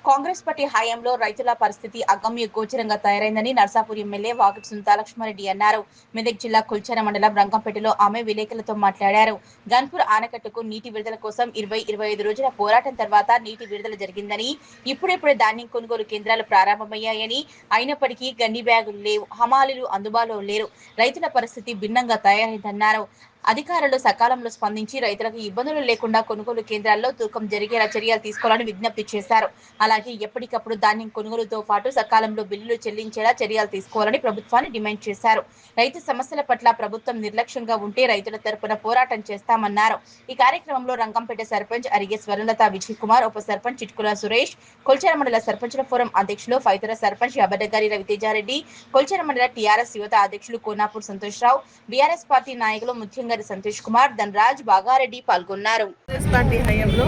కాంగ్రెస్ పార్టీ హయాంలో రైతుల పరిస్థితి అగమ్య గోచరంగా తయారైందని నర్సాపూర్ ఎమ్మెల్యే వాకిటి సుంతాలక్ష్మారెడ్డి అన్నారు. మెదక్ జిల్లా కుల్చర మండలం రంగంపేటలో ఆమె విలేకరులతో మాట్లాడారు. గన్పూర్ ఆనకట్టుకు నీటి విడుదల కోసం 20-25 రోజుల పోరాటం తర్వాత నీటి విడుదల జరిగిందని, ఇప్పుడే ధాన్యం కొనుగోలు కేంద్రాలు ప్రారంభమయ్యాయని, అయినప్పటికీ గన్ని బ్యాగులు లేవు, హమాలీలు అందుబాటులో లేరు, రైతుల పరిస్థితి భిన్నంగా తయారైందన్నారు. అధికారులు సకాలంలో స్పందించి రైతులకు ఇబ్బందులు లేకుండా కొనుగోలు కేంద్రాల్లో తూకం జరిగేలా చర్యలు తీసుకోవాలని విజ్ఞప్తి చేశారు. అలాగే ఎప్పటికప్పుడు ధాన్యం కొనుగోలుతో పాటు సకాలంలో బిల్లులు చెల్లించేలా చర్యలు తీసుకోవాలని ప్రభుత్వాన్ని డిమాండ్ చేశారు. రైతు సమస్యల పట్ల ప్రభుత్వం నిర్లక్ష్యంగా ఉంటే రైతుల తరపున పోరాటం చేస్తామన్నారు. ఈ కార్యక్రమంలో రంగంపేట సర్పంచ్ అరిగే స్వర్ణలత విజయ్ కుమార్, ఉప సర్పంచ్ చిట్కుల సురేష్, కొల్చార మండల సర్పంచుల ఫోరం అధ్యక్షులు ఫైతర సర్పంచ్ అబడ్డగారి రవితేజారెడ్డి, కొల్చార మండల టీఆర్ఎస్ యువత అధ్యక్షులు కోనాపూర్ సంతోష్రావు, బీఆర్ఎస్ పార్టీ నాయకులు ముత్యంగారి సంతోష్ కుమార్, ధనరాజ్, బాగారెడ్డి పాల్గొన్నారు. కాంగ్రెస్ పార్టీ హయాంలో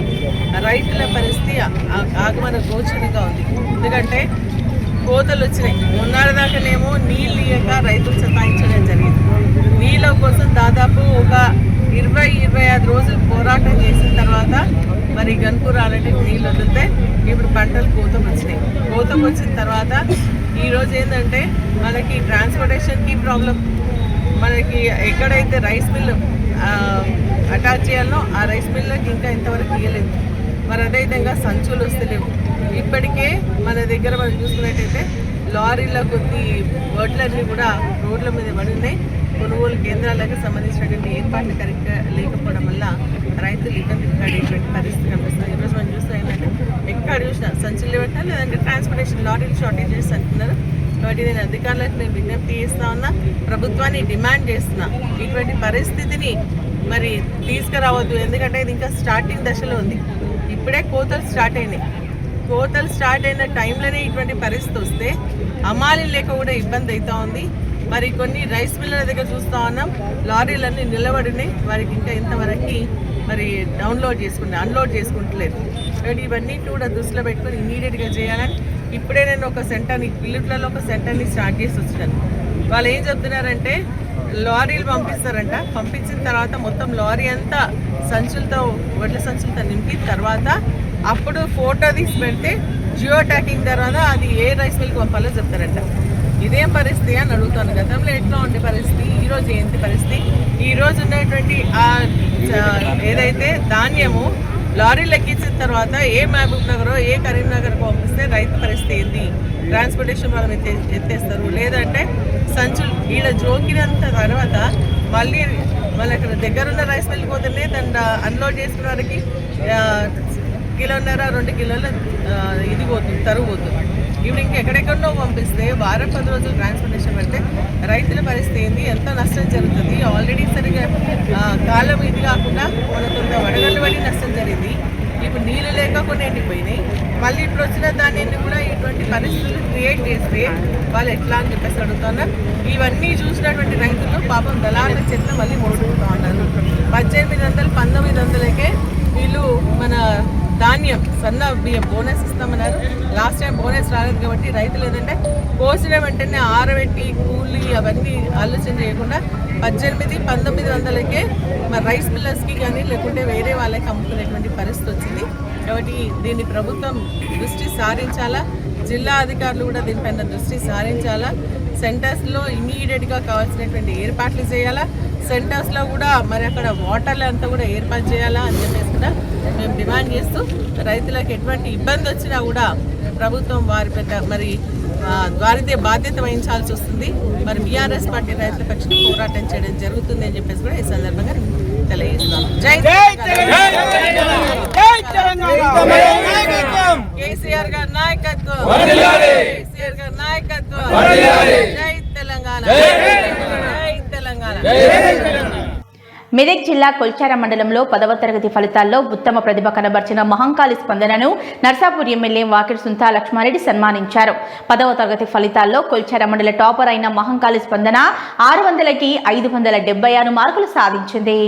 రైతుల పరిస్థితి ఆగమన గోచరంగా ఉంది. ఎందుకంటే కోతలు వచ్చినాయి. మొన్నటిదాకానేమో నీళ్ళు ఇయ్యక రైతులు సతాయించడం జరిగింది. నీళ్ళ కోసం దాదాపు ఒక 20-25 రోజులు పోరాటం చేసిన తర్వాత మరి గన్పురాలంటే నీళ్ళు వదిలితే ఇప్పుడు పంటలు కోతకు వచ్చినాయి. కోతకు వచ్చిన తర్వాత ఈరోజు ఏంటంటే మనకి ట్రాన్స్పోర్టేషన్కి ప్రాబ్లం, మనకి ఎక్కడైతే రైస్ మిల్ అటాచ్ చేయాలనో ఆ రైస్ మిల్లోకి ఇంకా ఇంతవరకు ఇవ్వలేదు. మరి అదేవిధంగా సంచులు వస్తలేవు. ఇప్పటికే మన దగ్గర మనం చూసుకున్నట్టయితే లారీల కొద్ది వడ్లన్నీ కూడా రోడ్ల మీద పడి ఉన్నాయి. కొనుగోలు కేంద్రాలకు సంబంధించినటువంటి ఏర్పాట్లు కరెక్ట్గా లేకపోవడం వల్ల రైతులు ఇబ్బంది పడేటువంటి పరిస్థితి కనిపిస్తుంది. ఈరోజు మనం చూస్తే ఏంటంటే ఎక్కడ చూసినా సంచులు ఇవ్వటం, లేదంటే ట్రాన్స్పోర్టేషన్ లారీలు షార్టేజెస్ అంటున్నారు. కాబట్టి నేను అధికారులకు నేను విజ్ఞప్తి చేస్తా ఉన్నా, ప్రభుత్వాన్ని డిమాండ్ చేస్తున్నా, ఇటువంటి పరిస్థితిని మరి తీసుకురావద్దు. ఎందుకంటే ఇది ఇంకా స్టార్టింగ్ దశలో ఉంది. ఇప్పుడే కోతలు స్టార్ట్ అయినాయి. కోతలు స్టార్ట్ అయిన టైంలోనే ఇటువంటి పరిస్థితి వస్తే అమ్మాలి లేక కూడా ఇబ్బంది అవుతూ ఉంది. మరి కొన్ని రైస్ మిల్లల దగ్గర చూస్తూ ఉన్నాం, లారీలన్నీ నిలబడినాయి. వారికి ఇంకా ఇంతవరకు మరి అన్లోడ్ చేసుకుంటలేదు. కాబట్టి ఇవన్నీ కూడా దృష్టిలో పెట్టుకొని ఇమీడియట్గా చేయాలని ఇప్పుడే నేను ఒక సెంటర్ని పిల్లుట్లలో ఒక సెంటర్ని స్టార్ట్ చేసి వచ్చినాను. వాళ్ళు ఏం చెప్తున్నారంటే లారీలు పంపిస్తారంట. పంపించిన తర్వాత మొత్తం లారీ అంతా సంచులతో వడ్ల సంచులతో నింపిన తర్వాత అప్పుడు ఫోటో తీసి పెడితే జియో ట్యాకింగ్ తర్వాత అది ఏ రైస్ మిల్కి పంపాలో చెప్తారంట. ఇదేం పరిస్థితి అని అడుగుతాను. గతంలో ఎట్లా ఉండే పరిస్థితి, ఈరోజు ఏంటి పరిస్థితి? ఈరోజు ఉన్నటువంటి ఏదైతే ధాన్యము లారీలు ఎక్కించిన తర్వాత ఏ మహబూబ్ నగర్ ఏ కరీంనగర్కి పంపిస్తే రైతు పరిస్థితి ఏంది? ట్రాన్స్పోర్టేషన్ వాళ్ళు ఎత్తేస్తారు, లేదంటే సంచులు ఈడ జోకినంత తర్వాత మళ్ళీ వాళ్ళకి దగ్గరున్న రైస్ మిల్కి పోతేనే దాన్ని అన్లోడ్ చేసుకున్న వారికి 1.5-2 కిలోల ఇది పోతుంది, తరుగు పోతుంది. ఇప్పుడు ఇంకెక్కడెక్కడో పంపిస్తే వారం 10 రోజులు ట్రాన్స్పోర్టేషన్ పెడితే రైతుల పరిస్థితి ఏంది? ఎంత నష్టం జరుగుతుంది? ఆల్రెడీ సరిగా కాలం ఇది కాకుండా మనకు వడగళ్ళు పడి నష్టం జరిగింది. ఇప్పుడు నీళ్ళు లేక కొన్ని ఎండిపోయినాయి. మళ్ళీ ఇప్పుడు వచ్చిన దాన్ని కూడా ఇటువంటి పరిస్థితులు క్రియేట్ చేస్తే వాళ్ళు ఎట్లా అని చెప్పేసి అడుగుతున్నా. ఇవన్నీ చూసినటువంటి రైతులు పాపం దళారుల చెత్త మళ్ళీ మోడుకుంటూ ఉన్నారు. 1800-1900కే వీళ్ళు మన ధాన్యం సన్న బియ్యం బోనస్ ఇస్తామన్నారు. లాస్ట్ టైం బోనస్ రాలేదు కాబట్టి రైతులు ఏంటంటే కోసిన వెంటనే ఆరబెట్టి కూలి అవన్నీ ఆలోచన చేయకుండా 1800-1900కే మరి రైస్ మిల్లర్స్కి కానీ లేకుంటే వేరే వాళ్ళకి అమ్ముకునేటువంటి పరిస్థితి వచ్చింది. కాబట్టి దీన్ని ప్రభుత్వం దృష్టి సారించాలా, జిల్లా అధికారులు కూడా దీనిపైన దృష్టి సారించాలా. సెంటర్స్లో ఇమీడియట్గా కావాల్సినటువంటి ఏర్పాట్లు చేయాలా. సెంటర్స్లో కూడా మరి అక్కడ వాటర్లు అంతా కూడా ఏర్పాటు చేయాలా అని చెప్పేసి కూడా మేము డిమాండ్ చేస్తూ రైతులకు ఎటువంటి ఇబ్బంది వచ్చినా కూడా ప్రభుత్వం వారిదే బాధ్యత వహించాల్సి వస్తుంది. మరి బీఆర్ఎస్ పార్టీ రైతుల పక్షాన పోరాటం చేయడం జరుగుతుంది అని చెప్పేసి కూడా ఈ సందర్భంగా తెలియజేస్తాం. కేసీఆర్ గారి నాయకత్వం, కేసీఆర్ గారి నాయకత్వం. జై తెలంగాణ, జై తెలంగాణ. మెదక్ జిల్లా కొల్చార మండలంలో 10వ తరగతి ఫలితాల్లో ఉత్తమ ప్రతిభ కనబర్చిన మహంకాళి స్పందనను నర్సాపూర్ ఎమ్మెల్యే వాకిడి సుంతా లక్ష్మారెడ్డి సన్మానించారు. 10వ తరగతి ఫలితాల్లో కొల్చార మండల టాపర్ అయిన మహంకాళి స్పందన 600కి 576 మార్కులు సాధించింది.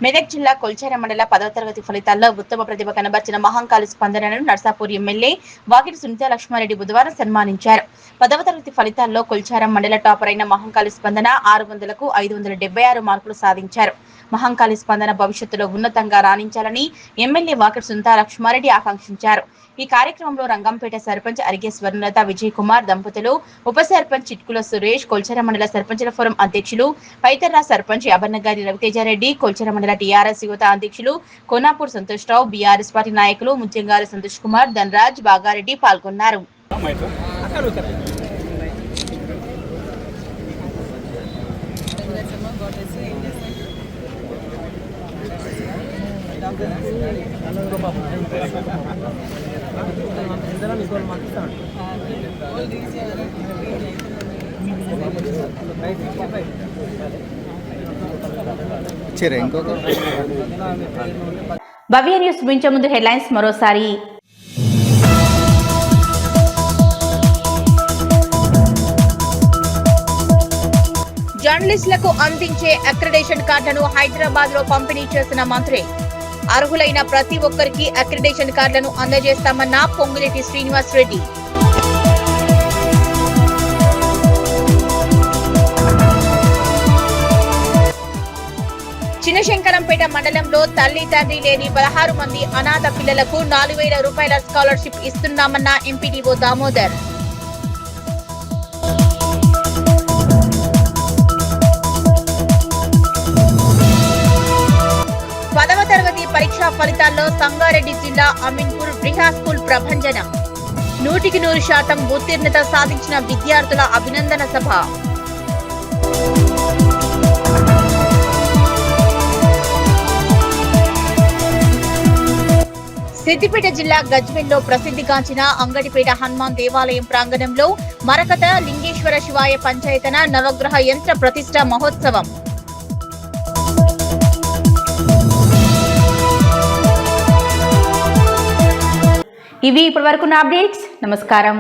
మెదక్ జిల్లా కొల్చార మండల 10వ తరగతి ఫలితాల్లో ఉత్తమ ప్రతిభ కనబర్చిన మహంకాళి స్పందనను నర్సాపూర్ ఎమ్మెల్యే వాకిడి సునీతా లక్ష్మారెడ్డి బుధవారం సన్మానించారు. 10వ తరగతి ఫలితాల్లో కొల్చార మండల టాపర్ అయిన మహంకాళి స్పందన 600కు 576 మార్కులు సాధించారు. మహంకాళి స్పందన భవిష్యత్తులో ఉన్నతంగా రాణించాలని ఎమ్మెల్యే వాకిడి సునీతా లక్ష్మారెడ్డి ఆకాంక్షించారు. ఈ కార్యక్రమంలో రంగంపేట సర్పంచ్ అరిగే స్వర్ణలత విజయ్ కుమార్ దంపతులు, ఉప సర్పంచ్ చిట్కుల సురేష్, కొల్చార మండల సర్పంచుల ఫోరం అధ్యక్షులు పైతర్రా సర్పంచ్ అబన్నగారి రవితేజారెడ్డి, కొల్చార మండల టీఆర్ఎస్ యువత అధ్యక్షులు కోనాపూర్ సంతోష్రావు, బీఆర్ఎస్ పార్టీ నాయకులు ముత్యంగారి సంతోష్ కుమార్, ధనరాజ్, బాగారెడ్డి పాల్గొన్నారు. భవ్య న్యూస్ ముగించే ముందు హెడ్లైన్స్ మరోసారి. జర్నలిస్టులకు అందించే అక్రిడేషన్ కార్డులను హైదరాబాద్ లో పంపిణీ చేసిన మంత్రి. అర్హులైన ప్రతి ఒక్కరికి అక్రిడేషన్ కార్డులను అందజేస్తామన్న పొంగులేటి శ్రీనివాస్ రెడ్డి. చిన్నశంకరంపేట మండలంలో తల్లి తండ్రి లేని 16 మంది అనాథ పిల్లలకు 4,000 రూపాయల స్కాలర్షిప్ ఇస్తున్నామన్న ఎంపీడీఓ దామోదర్. పదవ తరగతి పరీక్షా ఫలితాల్లో సంగారెడ్డి జిల్లా అమీన్పూర్ బ్రిహా స్కూల్ ప్రభంజనం. 100% ఉత్తీర్ణత సాధించిన విద్యార్థుల అభినందన సభ. సిద్దిపేట జిల్లా గజ్వేల్లో ప్రసిద్ధిగాంచిన అంగడిపేట హనుమాన్ దేవాలయం ప్రాంగణంలో మరకత లింగేశ్వర శివాయ పంచాయతన నవగ్రహ యంత్ర ప్రతిష్ఠ మహోత్సవం. ఇవి ఇప్పటివరకున్న అప్డేట్స్. నమస్కారం.